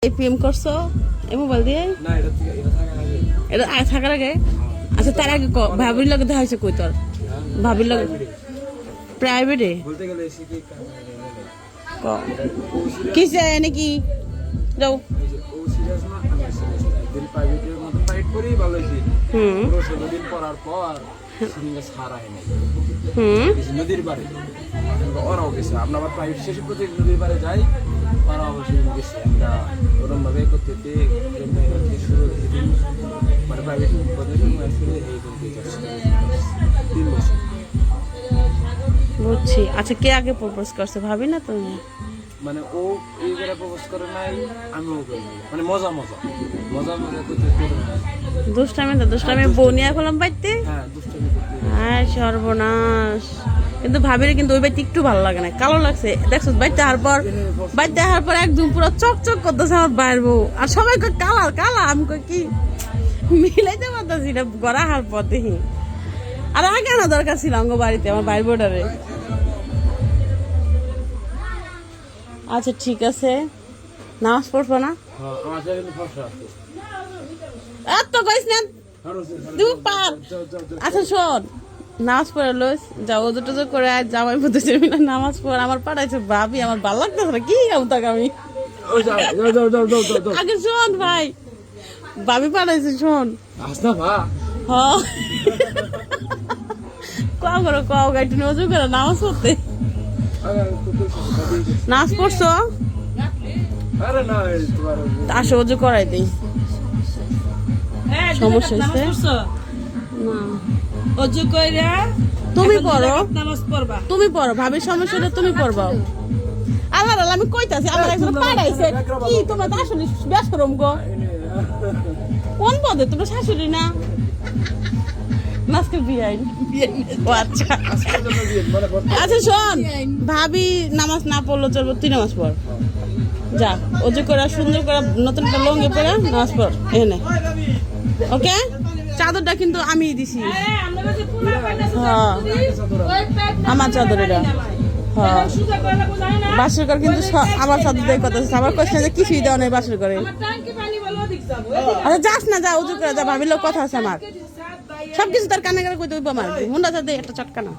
এই প্রেম করছো এই মোবাইল দিয়ে? না এটা থাকার আগে? আচ্ছা তার আগে ভাবির লগে দেখা হয়েছে কই তোর? ভাবির লগে প্রাইভেটে বলতে গেলে এসে কি কি চাই নাকি যাও? ও সিরিয়াস না, আমি সিরিয়াস না। একদিন প্রাইভেটের মতো ফাইট করেই ভালো হয়েছে। পুরো 16 দিন পড়ার পর সিঙ্গে সারা হয়নি। নদীর পাড়ে ওরাও গেছে, আমরা আবার প্রাইভেট শেষে প্রতি নদীর পাড়ে যাই, ওরা অবশ্যই গেছে। আমরা ওরমভাবে করতে শুরু যেদিন মানে প্রাইভেট শুরু এই দিন 3 বছর। বুঝছি। আচ্ছা কে আগে প্রপোজ করছে, ভাবি না তুমি? মানে ও এই করে প্রপোজ করে নাই, আমিও করি নাই। মানে মজা মজা মজা মজা করতে দুষ্টামি বউ নিয়ে খোলাম বাইতে। হ্যাঁ দুষ্টামি করতে। হ্যাঁ সর্বনাশ। কিন্তু ভাবিরে কিন্তু ওই বাইতে একটু ভালো লাগে না, কালো লাগছে দেখছো বাইতে আসার পর একদম পুরো চকচক করতেছে আমার বাইর বউ। আর সবাই কই কালার কালা, আমি কই কি মিলাইতে পারতাছি না গড়া হার পর দেখি। আর আগে আনা দরকার ছিল অঙ্গ বাড়িতে আমার বাইর বোর্ডারে। আচ্ছা ঠিক আছে, নামাজ পড়বো না? হ্যাঁ আমার জায়গায় কিন্তু ফর্সা আছে। এত কইস না তুই পার। আচ্ছা শোন, নামাজ পড়ে লইস যাও, ওজো টোজো করে আজ জামাই পড়তেছে না, নামাজ পড়। আমার পাঠাইছে ভাবি, আমার ভালো লাগতেছে না, কি খাবো তাকে আমি। আগে শোন ভাই, ভাবি পাঠাইছে শোন। আসনা ভা হ্যাঁ কাও করো কাও গাইতে ওজো করে নামাজ পড়তে। নামাজ পড়ছো? আরে না তোমার আসো ওজো করাই দিই। সমস্যা হচ্ছে না, অজু কইরা তুমি পড়ো, নামাজ পড়বা। তুমি পড়ো, ভাবির সমস্যাটা তুমি পড়বা। আল্লাহ আল্লাহ আমি কইতাছি, আমার একজন পাড়াইছে কি তোমার আসলে বেশরম গো। কোন পদে তোমরা শাশুড়ি না? নাচকে বিয়াই। ও আচ্ছা আচ্ছা শোন, ভাবি নামাজ না পড়লো চলবো, তুই নামাজ পড় যা। অজু করে সুন্দর করে নতুন একটা লঙ্গি পরে নামাজ পড় এখানে, ওকে? চাদরটা কিন্তু আমি দিছি। হ্যাঁ আমার চাদর এটা। হ্যাঁ বাসর ঘর কিন্তু আমার চাদর দিয়ে কথা আমার কোশ্চেন যে কিছুই দেওয়া নেই বাসর ঘরে। আচ্ছা যাস না, যা উজু করে যা, ভাবির লোক কথা আছে আমার। সবকিছু তার কানে কানে কই দেবো আমার হুন্ডা চাঁদে একটা চটকানা।